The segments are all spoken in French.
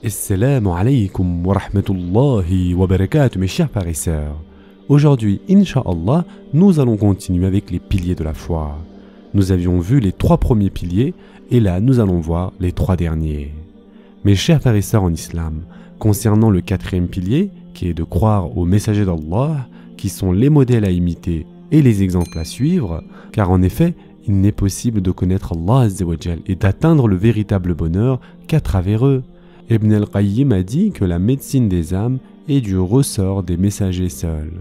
Assalamu alaikum wa rahmatullahi wa barakatuh mes chers frères et sœurs. Aujourd'hui, Inch'Allah, nous allons continuer avec les piliers de la foi. Nous avions vu les 3 premiers piliers et là nous allons voir les 3 derniers. Mes chers frères et sœurs en islam, concernant le 4e pilier, qui est de croire aux messagers d'Allah, qui sont les modèles à imiter et les exemples à suivre, car en effet, il n'est possible de connaître Allah Azza wa Jal et d'atteindre le véritable bonheur qu'à travers eux. Ibn al-Qayyim a dit que la médecine des âmes est du ressort des messagers seuls.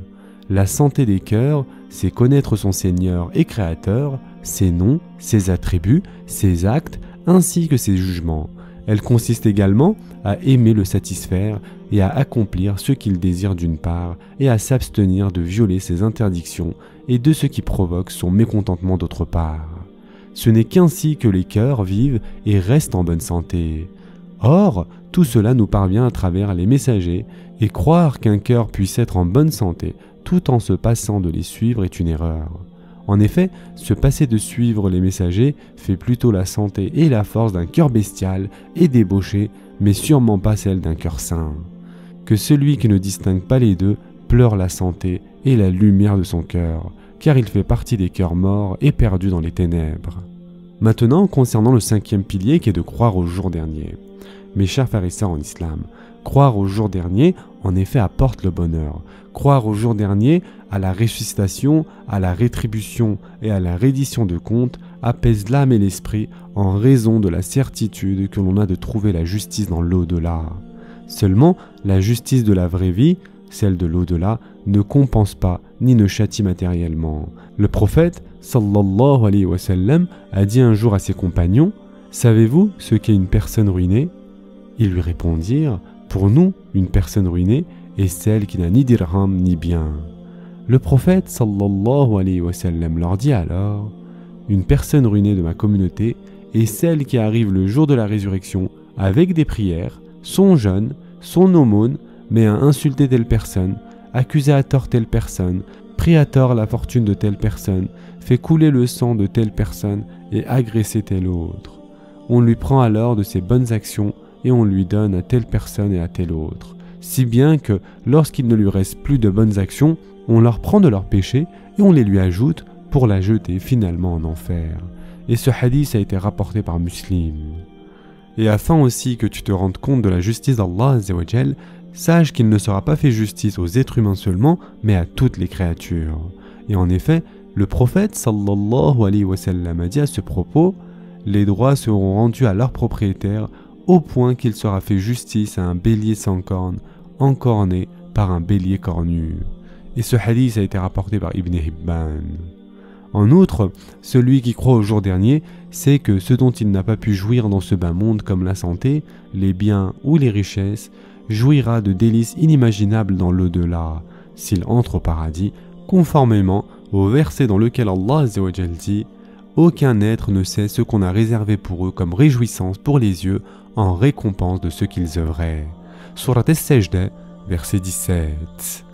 La santé des cœurs, c'est connaître son Seigneur et Créateur, ses noms, ses attributs, ses actes, ainsi que ses jugements. Elle consiste également à aimer le satisfaire et à accomplir ce qu'il désire d'une part et à s'abstenir de violer ses interdictions et de ce qui provoque son mécontentement d'autre part. Ce n'est qu'ainsi que les cœurs vivent et restent en bonne santé. Or, tout cela nous parvient à travers les messagers, et croire qu'un cœur puisse être en bonne santé tout en se passant de les suivre est une erreur. En effet, se passer de suivre les messagers fait plutôt la santé et la force d'un cœur bestial et débauché, mais sûrement pas celle d'un cœur saint. Que celui qui ne distingue pas les deux pleure la santé et la lumière de son cœur, car il fait partie des cœurs morts et perdus dans les ténèbres. Maintenant, concernant le 5e pilier qui est de croire au jour dernier. Mes chers frères et sœurs en islam, croire au jour dernier, en effet, apporte le bonheur. Croire au jour dernier, à la ressuscitation, à la rétribution et à la reddition de comptes, apaise l'âme et l'esprit en raison de la certitude que l'on a de trouver la justice dans l'au-delà. Seulement, la justice de la vraie vie, celle de l'au-delà, ne compense pas ni ne châtie matériellement. Le prophète, sallallahu alayhi wa sallam, a dit un jour à ses compagnons, « Savez-vous ce qu'est une personne ruinée ?» Ils lui répondirent, « Pour nous, une personne ruinée est celle qui n'a ni dirham ni bien. » Le prophète sallallahu alayhi wa sallam leur dit alors, « Une personne ruinée de ma communauté est celle qui arrive le jour de la résurrection avec des prières, son jeûne, son aumône, mais a insulté telle personne, accusé à tort telle personne, pris à tort la fortune de telle personne, fait couler le sang de telle personne et agressé telle autre. On lui prend alors de ses bonnes actions et on lui donne à telle personne et à telle autre, si bien que lorsqu'il ne lui reste plus de bonnes actions, on leur prend de leurs péchés et on les lui ajoute pour la jeter finalement en enfer. » Et ce hadith a été rapporté par Muslim. Et afin aussi que tu te rendes compte de la justice d'Allah Azza wa Jal, sache qu'il ne sera pas fait justice aux êtres humains seulement, mais à toutes les créatures. Et en effet, le prophète sallallahu alayhi wa sallam a dit à ce propos, « Les droits seront rendus à leurs propriétaires au point qu'il sera fait justice à un bélier sans cornes, encorné par un bélier cornu. » Et ce hadith a été rapporté par Ibn Hibban. En outre, celui qui croit au jour dernier sait que ce dont il n'a pas pu jouir dans ce bas monde comme la santé, les biens ou les richesses, jouira de délices inimaginables dans l'au-delà, s'il entre au paradis, conformément au verset dans lequel Allah Azza wa Jal dit « Aucun être ne sait ce qu'on a réservé pour eux comme réjouissance pour les yeux en récompense de ce qu'ils œuvraient. » Surat As-Sajda, verset 17.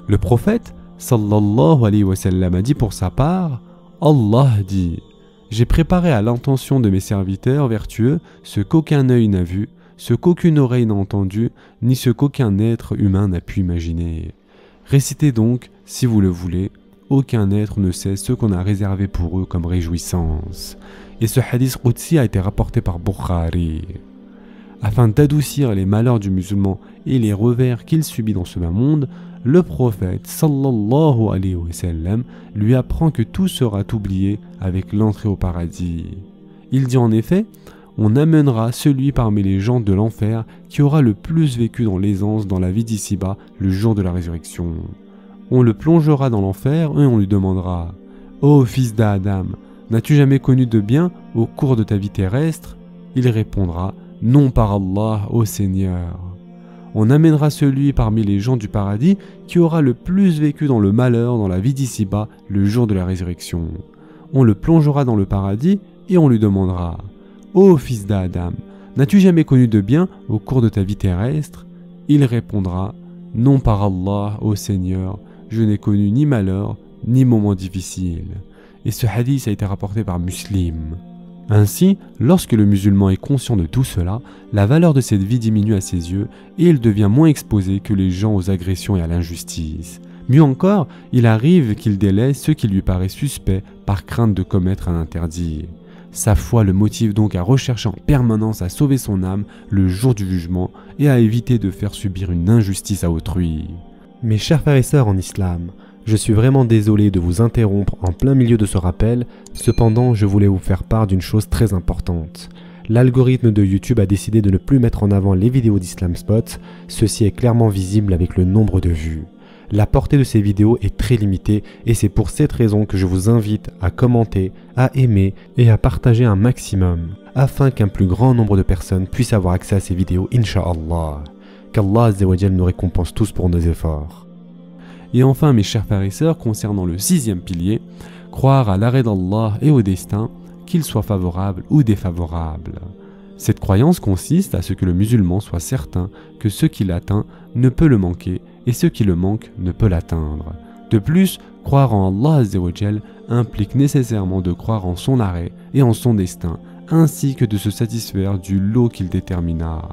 Le prophète, sallallahu alayhi wa sallam, a dit pour sa part, Allah dit, « J'ai préparé à l'intention de mes serviteurs vertueux ce qu'aucun œil n'a vu, ce qu'aucune oreille n'a entendu, ni ce qu'aucun être humain n'a pu imaginer. Récitez donc, si vous le voulez, aucun être ne sait ce qu'on a réservé pour eux comme réjouissance. » Et ce hadith Qudsi a été rapporté par Bukhari. Afin d'adoucir les malheurs du musulman et les revers qu'il subit dans ce bas monde, le prophète sallallahu alayhi wa sallam lui apprend que tout sera oublié avec l'entrée au paradis. Il dit en effet, on amènera celui parmi les gens de l'enfer qui aura le plus vécu dans l'aisance dans la vie d'ici-bas le jour de la résurrection. On le plongera dans l'enfer et on lui demandera « Ô fils d'Adam, n'as-tu jamais connu de bien au cours de ta vie terrestre ?» Il répondra « Non par Allah, ô Seigneur !» On amènera celui parmi les gens du paradis qui aura le plus vécu dans le malheur dans la vie d'ici-bas le jour de la résurrection. On le plongera dans le paradis et on lui demandera « Ô fils d'Adam, n'as-tu jamais connu de bien au cours de ta vie terrestre ?» Il répondra « Non par Allah, ô Seigneur, je n'ai connu ni malheur, ni moment difficile. » Et ce hadith a été rapporté par Muslim. Ainsi, lorsque le musulman est conscient de tout cela, la valeur de cette vie diminue à ses yeux et il devient moins exposé que les gens aux agressions et à l'injustice. Mieux encore, il arrive qu'il délaisse ce qui lui paraît suspect par crainte de commettre un interdit. Sa foi le motive donc à rechercher en permanence à sauver son âme le jour du jugement et à éviter de faire subir une injustice à autrui. Mes chers frères et sœurs en islam, je suis vraiment désolé de vous interrompre en plein milieu de ce rappel, cependant je voulais vous faire part d'une chose très importante. L'algorithme de YouTube a décidé de ne plus mettre en avant les vidéos d'Islam Spot, ceci est clairement visible avec le nombre de vues. La portée de ces vidéos est très limitée et c'est pour cette raison que je vous invite à commenter, à aimer et à partager un maximum, afin qu'un plus grand nombre de personnes puissent avoir accès à ces vidéos, Inch'Allah. Qu'Allah Azza wa Jal nous récompense tous pour nos efforts. Et enfin mes chers frères et sœurs, concernant le 6e pilier, croire à l'arrêt d'Allah et au destin, qu'il soit favorable ou défavorable. Cette croyance consiste à ce que le musulman soit certain que ce qu'il atteint ne peut le manquer et ce qui le manque ne peut l'atteindre. De plus, croire en Allah Azza wa Jal implique nécessairement de croire en son arrêt et en son destin, ainsi que de se satisfaire du lot qu'il détermina.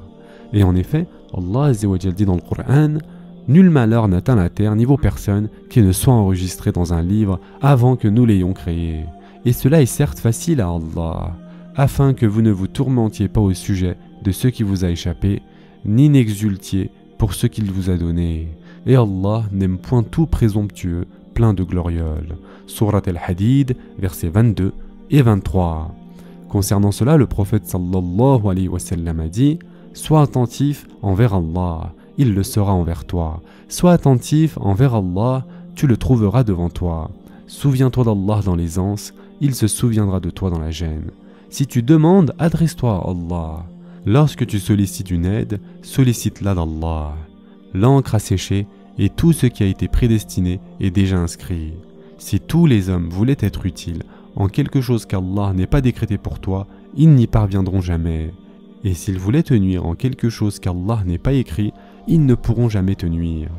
Et en effet, Allah Azza wa Jal dit dans le Coran: nul malheur n'atteint la terre ni vos personnes qui ne soit enregistré dans un livre avant que nous l'ayons créé. Et cela est certes facile à Allah, afin que vous ne vous tourmentiez pas au sujet de ce qui vous a échappé, ni n'exultiez pour ce qu'il vous a donné. Et Allah n'aime point tout présomptueux, plein de glorioles. Surat al-Hadid, versets 22 et 23. Concernant cela, le prophète sallallahu alayhi wa sallam a dit: sois attentif envers Allah, il le sera envers toi. Sois attentif envers Allah, tu le trouveras devant toi. Souviens-toi d'Allah dans l'aisance, il se souviendra de toi dans la gêne. Si tu demandes, adresse-toi à Allah. Lorsque tu sollicites une aide, sollicite-la d'Allah. L'encre a séché et tout ce qui a été prédestiné est déjà inscrit. Si tous les hommes voulaient être utiles en quelque chose qu'Allah n'ait pas décrété pour toi, ils n'y parviendront jamais. Et s'ils voulaient te nuire en quelque chose qu'Allah n'ait pas écrit, ils ne pourront jamais te nuire.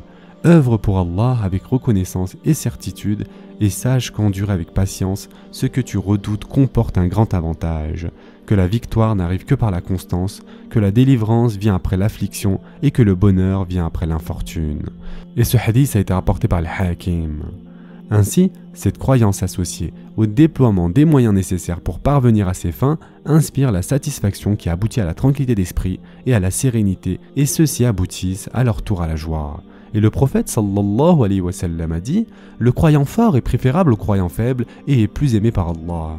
Œuvre pour Allah avec reconnaissance et certitude, et sache qu'endurer avec patience ce que tu redoutes comporte un grand avantage, que la victoire n'arrive que par la constance, que la délivrance vient après l'affliction et que le bonheur vient après l'infortune. Et ce hadith a été rapporté par le Hakim. Ainsi, cette croyance associée au déploiement des moyens nécessaires pour parvenir à ses fins inspire la satisfaction qui aboutit à la tranquillité d'esprit et à la sérénité, et ceux-ci aboutissent à leur tour à la joie. Et le prophète sallallahu alayhi wa sallam a dit: le croyant fort est préférable au croyant faible et est plus aimé par Allah.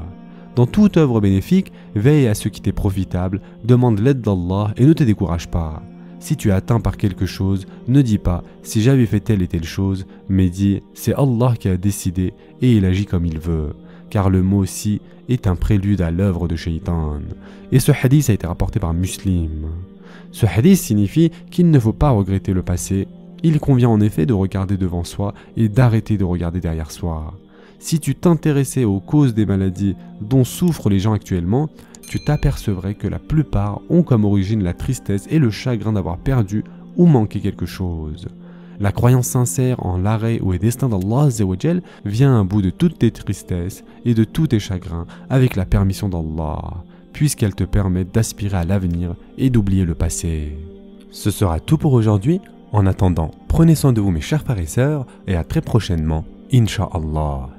Dans toute œuvre bénéfique, veille à ce qui t'est profitable, demande l'aide d'Allah et ne te décourage pas. Si tu es atteint par quelque chose, ne dis pas « si j'avais fait telle et telle chose », mais dis « c'est Allah qui a décidé et il agit comme il veut », car le mot « si » est un prélude à l'œuvre de Shaitan. Et ce hadith a été rapporté par Muslim. Ce hadith signifie qu'il ne faut pas regretter le passé. Il convient en effet de regarder devant soi et d'arrêter de regarder derrière soi. Si tu t'intéressais aux causes des maladies dont souffrent les gens actuellement, tu t'apercevrais que la plupart ont comme origine la tristesse et le chagrin d'avoir perdu ou manqué quelque chose. La croyance sincère en l'arrêt ou le destin d'Allah Azza wa Jal vient à bout de toutes tes tristesses et de tous tes chagrins avec la permission d'Allah, puisqu'elle te permet d'aspirer à l'avenir et d'oublier le passé. Ce sera tout pour aujourd'hui. En attendant, prenez soin de vous mes chers frères et sœurs et à très prochainement, Inch'Allah.